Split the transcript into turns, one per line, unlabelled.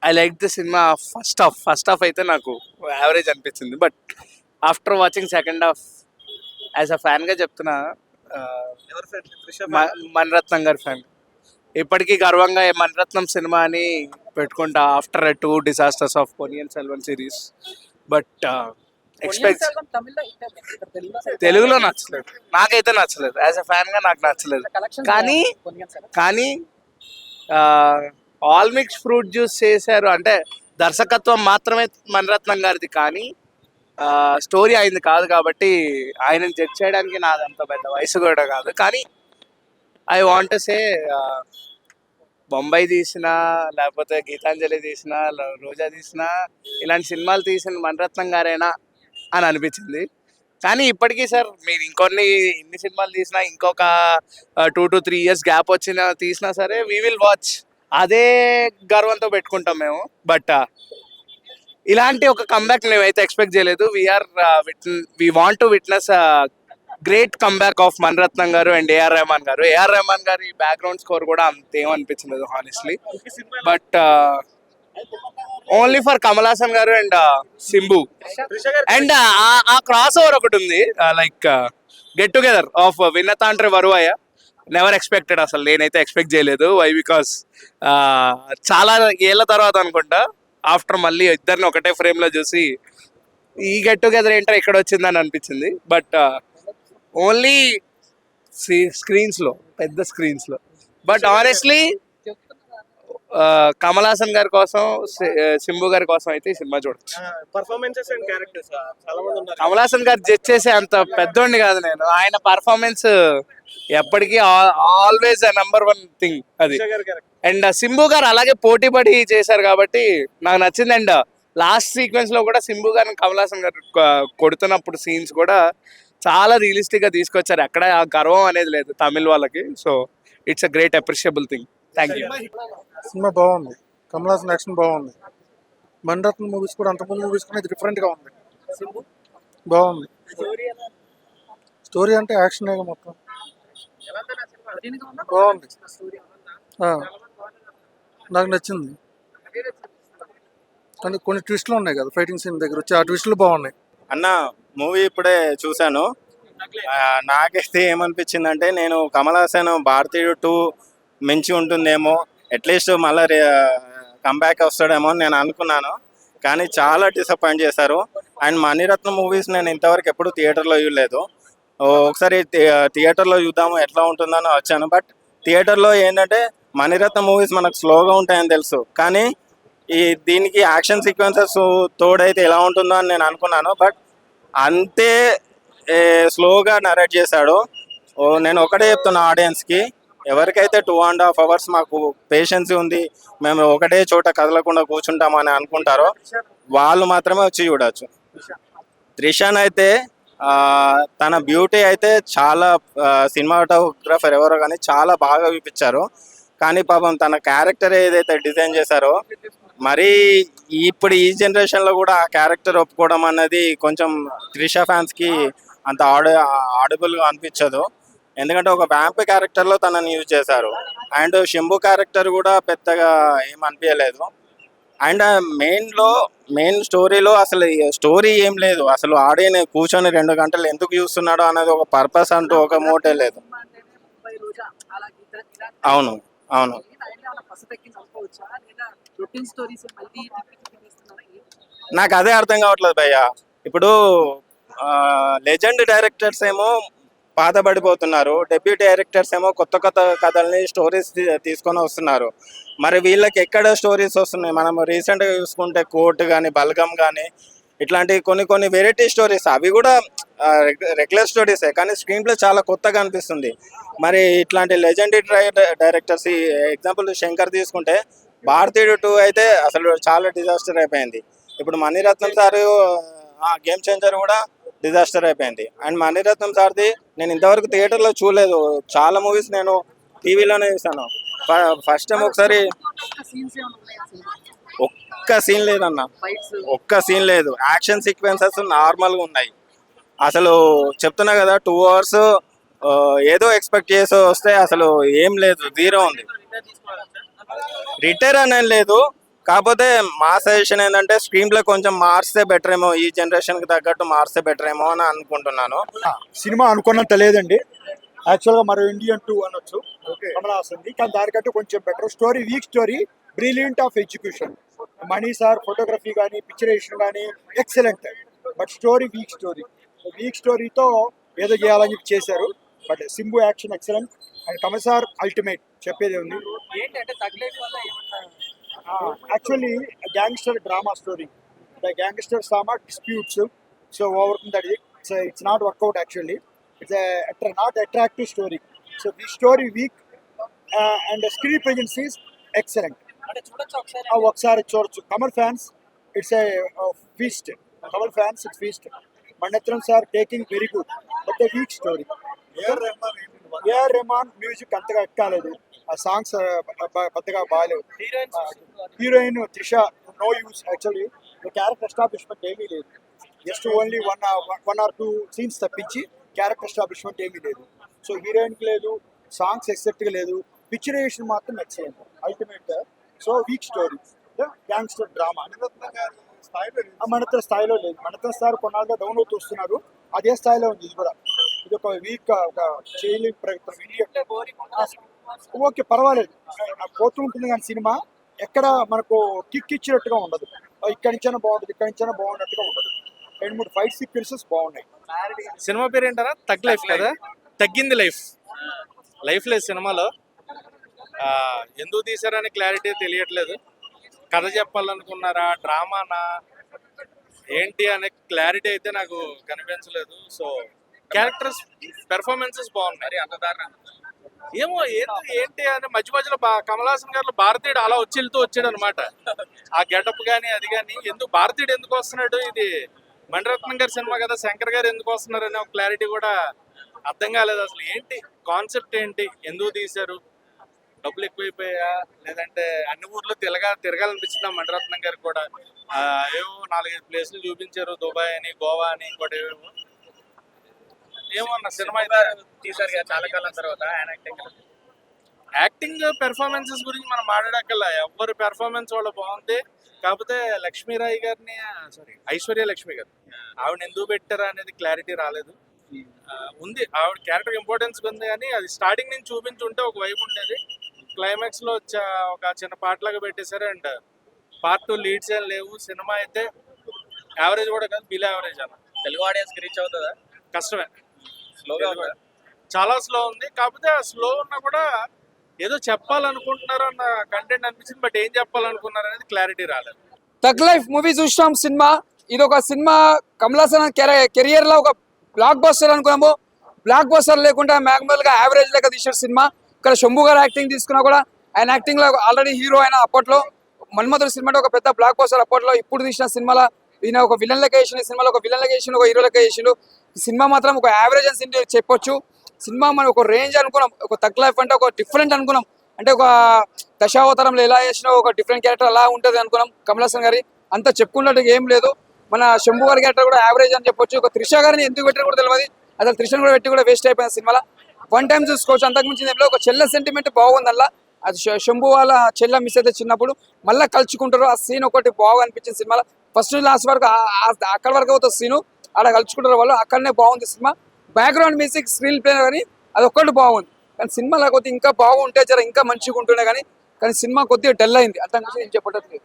I like the cinema first half అయితే నాకు average అనిపించింది. But after watching second half as a ఫ్యాన్గా చెప్తున్నా,
ఎవరు ఫ్యాన్? త్రిష
మణిరత్నం గారి ఫ్యాన్. ఇప్పటికీ గర్వంగా మణిరత్నం సినిమా అని పెట్టుకుంటా after 2 disasters of Ponniyin Selvan series. But expect తెలుగులో నచ్చలేదు, నాకైతే నచ్చలేదు. యాజ్ అ ఫ్యాన్గా నాకు నచ్చలేదు. కానీ కానీ ఆల్ మిక్స్ ఫ్రూట్ జ్యూస్ చేశారు అంటే దర్శకత్వం మాత్రమే మణిరత్నం గారిది, కానీ స్టోరీ అయింది కాదు. కాబట్టి ఆయనను జడ్జ్ చేయడానికి నాదంత పెద్ద వయసు కూడా కాదు. కానీ ఐ వాంట్ సే బొంబాయి తీసినా, లేకపోతే గీతాంజలి తీసినా, రోజా తీసినా, ఇలాంటి సినిమాలు తీసిన మణిరత్నం గారేనా అని అనిపించింది. కానీ ఇప్పటికీ సార్ మీరు ఇన్ని సినిమాలు తీసినా, ఇంకొక 2 to 3 years గ్యాప్ తీసినా సరే వీ విల్ వాచ్. అదే గర్వంతో పెట్టుకుంటాం మేము. బట్ ఇలాంటి ఒక కంబ్యాక్ మేమైతే ఎక్స్పెక్ట్ చేయలేదు. We want to witness great comeback of Mani Ratnam గారు అండ్ ఏఆర్ రెహమాన్ గారు. ఏఆర్ రెహమాన్ గారి బ్యాక్గ్రౌండ్ స్కోర్ కూడా అంతేమనిపించలేదు honestly. But only for Kamal Haasan గారు అండ్ సింబు అండ్ ఆ క్రాస్ ఓవర్ ఒకటి ఉంది, like get together of Vinnaithaandi Varuvaayaa. Never expected, అసలు నేనైతే ఎక్స్పెక్ట్ చేయలేదు. వై బికాస్ చాలా ఏళ్ళ తర్వాత అనుకుంటా ఆఫ్టర్ మళ్ళీ ఇద్దరిని ఒకటే ఫ్రేమ్లో చూసి ఈ గెట్ టుగెదర్ ఏంటో ఇక్కడ వచ్చిందని అనిపించింది. బట్ ఓన్లీ స్క్రీన్స్లో, పెద్ద స్క్రీన్స్లో. బట్ ఆనెస్ట్లీ కమల్ హాసన్ గారి కోసం, సింబు గారి కోసం అయితే ఈ సినిమా చూడొచ్చు.
పర్ఫార్మెన్సెస్ అండ్ క్యారెక్టర్స్ చాలా మంది ఉన్నారు.
కమల్ హాసన్ గారు జడ్జ్ చేసే అంత పెద్దోడిని కాదు నేను. ఆయన పర్ఫార్మెన్స్ ఎప్పటికీ ఆల్వేస్ నెంబర్ 1 థింగ్ అది. అండ్ సింబు గారు అలాగే పోటీ పడి చేశారు కాబట్టి నాకు నచ్చింది. అండ్ లాస్ట్ సీక్వెన్స్ లో కూడా సింబు గారిని కమల్ హాసన్ గారు కొడుతున్నప్పుడు సీన్స్ కూడా చాలా రియలిస్టిక్ గా తీసుకొచ్చారు. ఎక్కడ ఆ గర్వం అనేది లేదు తమిళ్ వాళ్ళకి. So it's a great appreciable thing. Thank you.
Cinema బాగుంది, కమల్ హాసన్ యాక్షన్ బాగుంది. మణిరత్నం మూవీస్ కూడా అంతకుముందు మూవీస్ కూడా ఇది డిఫరెంట్గా ఉంది, బాగుంది. స్టోరీ అంటే యాక్షన్ మొత్తం బాగుంది. నాకు నచ్చింది. కానీ కొన్ని ట్విస్ట్లు ఉన్నాయి కదా ఫైటింగ్ సీన్ దగ్గర వచ్చి, ఆ ట్విస్ట్లు బాగున్నాయి.
అన్న మూవీ ఇప్పుడే చూశాను. నాకైతే ఏమనిపించిందంటే, నేను కమల్ హాసన్ భారతీయుడు 2 మించి ఉంటుందేమో, అట్లీస్ట్ మళ్ళీ కంబ్యాక్ వస్తాడేమో అని నేను అనుకున్నాను. కానీ చాలా డిసప్పాయింట్ చేశారు. అండ్ మణిరత్నం మూవీస్ నేను ఇంతవరకు ఎప్పుడు థియేటర్లో చూడలేదు. ఒకసారి థియేటర్లో చూద్దాము ఎట్లా ఉంటుందని వచ్చాను. బట్ థియేటర్లో ఏంటంటే మణిరత్నం మూవీస్ మనకు స్లోగా ఉంటాయని తెలుసు, కానీ దీనికి యాక్షన్ సీక్వెన్సెస్ తోడైతే ఎలా ఉంటుందో అని నేను అనుకున్నాను. బట్ అంతే స్లోగా నరేట్ చేశాడు. నేను ఒకటే చెప్తున్నా ఆడియన్స్కి, ఎవరికైతే 2.5 hours మాకు పేషెన్స్ ఉంది, మేము ఒకటే చోట కదలకుండా కూర్చుంటామని అనుకుంటారో వాళ్ళు మాత్రమే వచ్చి చూడవచ్చు. త్రిషాన్ అయితే తన బ్యూటీ అయితే చాలా, సినిమాటోగ్రఫర్ ఎవరో కానీ చాలా బాగా చూపించారు. కానీ పాపం తన క్యారెక్టర్ ఏదైతే డిజైన్ చేశారో, మరీ ఇప్పుడు ఈ జనరేషన్లో కూడా ఆ క్యారెక్టర్ ఒప్పుకోవడం అన్నది కొంచెం త్రిష ఫ్యాన్స్కి అంత ఆడిబుల్గా అనిపించదు. ఎందుకంటే ఒక వ్యాంప్ క్యారెక్టర్లో తనని యూజ్ చేశారు. అండ్ శంభు క్యారెక్టర్ కూడా పెద్దగా ఏం అనిపించలేదు. అండ్ మెయిన్ స్టోరీలో అసలు స్టోరీ ఏం లేదు. అసలు ఆడియన్ కూర్చొని 2 గంటలు ఎందుకు చూస్తున్నాడో అనేది ఒక పర్పస్ అంటూ ఒక మోటే లేదు. అవును అవును. నాకు అదే అర్థం కావట్లేదు భయ్య. ఇప్పుడు లెజెండ్ డైరెక్టర్స్ ఏమో పాతబడిపోతున్నారు, డెబ్యూ డైరెక్టర్స్ ఏమో కొత్త కొత్త కథల్ని స్టోరీస్ తీసుకొని వస్తున్నారు. మరి వీళ్ళకి ఎక్కడ స్టోరీస్ వస్తున్నాయి? మనం రీసెంట్గా చూసుకుంటే కోర్ట్ కానీ, బల్గం కానీ, ఇట్లాంటి కొన్ని వెరైటీ స్టోరీస్, అవి కూడా రెగ్యులర్ స్టోరీసే, కానీ స్క్రీన్ ప్లే చాలా కొత్తగా అనిపిస్తుంది. మరి ఇట్లాంటి లెజెండరీ డైరెక్టర్స్, ఎగ్జాంపుల్ శంకర్ తీసుకుంటే భారతీయుడు 2 అయితే అసలు చాలా డిజాస్టర్ అయిపోయింది. ఇప్పుడు మణిరత్నం సారు గేమ్ చేంజర్ కూడా డిజాస్టర్ అయిపోయింది. అండ్ మణిరత్నం సార్ది నేను ఇంతవరకు థియేటర్లో చూడలేదు. చాలా మూవీస్ నేను టీవీలోనే చూసాను. ఫస్ట్ టైం ఒకసారి ఒక్క సీన్ లేదన్న, ఒక్క సీన్ లేదు. యాక్షన్ సీక్వెన్సెస్ నార్మల్గా ఉన్నాయి. అసలు చెప్తున్నా కదా 2 hours ఏదో ఎక్స్పెక్ట్ చేసి వస్తే అసలు ఏం లేదు, జీరో ఉంది. రిటైర్ అనేది లేదు. కాకపోతే మా సజెషన్ ఏంటంటే స్క్రీన్ ప్లే కొంచెం మార్స్తే బెటర్ ఏమో, ఈ జనరేషన్ కి తగ్గట్టు మార్స్తే బెటర్ ఏమో అని అనుకుంటున్నాను.
సినిమా అనుకున్నంత లేదండి. యాక్చువల్గా మరో ఇండియన్ 2 అనొచ్చు కమల్ హాసన్, కానీ దానికంటే కొంచెం better story, weak story, brilliant of execution. Mani sir photography కానీ పిక్చరేషన్ కానీ ఎక్సలెంట్, బట్ స్టోరీ వీక్ స్టోరీతో ఏదో చేయాలని చెప్పి చేశారు. But Simbu action excellent and Kamal sir ultimate, చెప్పేది ఉంది. Actually gangster drama story, the gangster drama disputes, so overcome that it's not work out actually. It's not attractive story. So the story weak and the screen presence is excellent. ఒకసారి చూడొచ్చు. Kamal fans it's feast. Kamal fans it's feast. Mani Ratnam sir taking very good, but the weak story. AR Rahman music అంతగా ఎక్కాలేదు, ఆ songs పెద్దగా బాగాలేవు. Heroine Trisha no use actually, character establishment ఏమీ లేదు. Just only one or 2 scenes తప్పించి క్యారెక్టర్ ఎస్టాబ్లిష్మెంట్ ఏమీ లేదు. సో హీరోయిన్కి లేదు, సాంగ్స్ ఎక్సెప్ట్గా లేదు, పిక్చరేషన్ మాత్రం excellent ultimate. So weak story, gangster drama Maniratna స్థాయిలో లేదు. మణిరత్న స్థాయి కొన్నాళ్ళుగా డౌన్ అవుతూ వస్తున్నారు, అదే స్థాయిలో ఉంది ఇది కూడా. ఇది ఒక వీక్, ఒక చేయలేని ప్రయత్నం. ఓకే పర్వాలేదు, పోతూ ఉంటుంది కానీ సినిమా ఎక్కడ మనకు కిక్ ఇచ్చినట్టుగా ఉండదు. ఇక్కడి నుంచైనా బాగుంటుంది, ఇక్కడి నుంచైనా బాగున్నట్టుగా ఉండదు. 2-3 ఫైట్ సీక్వెన్సెస్ బాగున్నాయి.
సినిమా పేరు ఏంటారా? తగ్ లైఫ్ కదా, తగ్గింది లైఫ్ లేదు సినిమాలో. ఎందుకు తీసారని క్లారిటీ తెలియట్లేదు. కథ చెప్పాలనుకున్నారా, డ్రామానా ఏంటి అనే క్లారిటీ అయితే నాకు కనిపించలేదు. సో క్యారెక్టర్స్ పెర్ఫార్మెన్సెస్ బాగున్నాయి. ఏమో ఏంటి అని మధ్యలో కమల్ హాసన్ గారు భారతీయుడు అలా వచ్చాడు అనమాట. ఆ గెటప్ కానీ అది కానీ, ఎందుకు భారతీయుడు ఎందుకు వస్తున్నాడు, ఇది మణిరత్నం గారి సినిమా కదా, శంకర్ గారు ఎందుకు వస్తున్నారు అనే ఒక క్లారిటీ కూడా అర్థం కాలేదు. అసలు ఏంటి కాన్సెప్ట్, ఏంటి ఎందుకు తీశారు, డబ్బులు ఎక్కువైపోయా, లేదంటే అన్ని ఊర్లో తిరగాలనిపించిందా మణిరత్నం గారికి కూడా. ఏవో 4-5 ప్లేసులు చూపించారు, దుబాయ్ అని, గోవా అని, ఇంకోటి ఏమో అన్న సినిమా అయితే తీసారు కదా చాలా కాలం తర్వాత. యాక్టింగ్ పెర్ఫార్మెన్సెస్ గురించి మనం మాట్లాడక్కల్లా, ఎవరి పెర్ఫార్మెన్స్ వాళ్ళ బాగుంది. కాకపోతే లక్ష్మీరాయ్ గారిని, ఐశ్వర్య లక్ష్మి గారు, ఆవిడ ఎందుకు పెట్టారా అనేది క్లారిటీ రాలేదు. ఉంది ఆవిడ క్యారెక్టర్ ఇంపార్టెన్స్ ఉంది, కానీ అది స్టార్టింగ్ నుంచి చూపించుంటే ఒక వైపు ఉండేది. క్లైమాక్స్ లో ఒక చిన్న పార్ట్ లాగా పెట్టేశారు. అండ్ పార్ట్ 2 లీడ్స్ ఏం లేవు. సినిమా అయితే యావరేజ్ కూడా కాదు, బిలో యావరేజ్ అన్న. తెలుగు ఆడియన్స్ రీచ్ అవుతుందా? కష్టమే, స్లోగా చాలా స్లో ఉంది. కాకపోతే ఆ స్లో ఉన్నా కూడా ఏదో చెప్పాలనుకుంటున్నారు అన్న కంటెంట్ అనిపించింది. బట్ ఏం చెప్పాలనుకున్నారు అనేది క్లారిటీ రాలేదు.
తగ్ లైఫ్ మూవీ చూసాం సినిమా. ఇది ఒక సినిమా కమల్ హాసన్ కెరియర్ లో ఒక బ్లాక్ బస్టర్ అనుకున్నాము. బ్లాక్ బస్టర్ లేకుండా మాక్సిమల్ గా యావరేజ్ లెక్క తీసిన సినిమా. ఇక్కడ శంభు గారు యాక్టింగ్ తీసుకున్నా కూడా, ఆయన యాక్టింగ్ లో ఆల్రెడీ హీరో అయిన అప్పట్లో మన్మధుడు సినిమా ఒక పెద్ద బ్లాక్ బస్టర్ అప్పట్లో. ఇప్పుడు తీసిన సినిమాలో ఈయన ఒక విలన్ లెక్క వేసిన, సినిమాలో ఒక విలన్ లెక్క వేసిన, ఒక హీరో లెక్క వేసిండు. ఈ సినిమా మాత్రం ఒక యావరేజ్ అని చెప్పొచ్చు. సినిమా మనం ఒక రేంజ్ అనుకున్నాం, ఒక తగ్ లైఫ్ అంటే ఒక డిఫరెంట్ అనుకున్నాం. అంటే ఒక దశావతారంలో ఎలా చేసినా ఒక డిఫరెంట్ క్యారెక్టర్ అలా ఉంటుంది అనుకున్నాం. కమల్ హాసన్ గారి అంత చెప్పుకున్నట్టు ఏం లేదు. మన శంభు గారి క్యారెక్టర్ కూడా యావరేజ్ అని చెప్పొచ్చు. ఒక త్రిష గారిని ఎందుకు పెట్టారు కూడా తెలియదు. అసలు త్రిషను కూడా పెట్టి కూడా వేస్ట్ అయిపోయింది సినిమాలో. వన్ టైం చూసుకోవచ్చు, అంతకుమించి ఏం లేదు. ఒక చెల్ల సెంటిమెంట్ బాగుంది అలా. అది శంభు వాళ్ళ చెల్ల మిస్ అయితే చిన్నప్పుడు మళ్ళీ కలుచుకుంటారు. ఆ సీన్ ఒకటి బాగా అనిపించింది సినిమాలో. ఫస్ట్ లాస్ట్ వరకు అక్కడ వరకు అవుతుంది సీను, అక్కడ కలుచుకుంటారు వాళ్ళు, అక్కడనే బాగుంది cinema. Background music, screen play కానీ అది ఒక్కటి బాగుంది. కానీ సినిమా లేకపోతే ఇంకా బాగుంటే జర ఇంకా మంచిగా ఉంటుండే, కానీ సినిమా కొద్దిగా డల్ అయింది. అంతకుమించి ఏం చెప్పట్లేదు.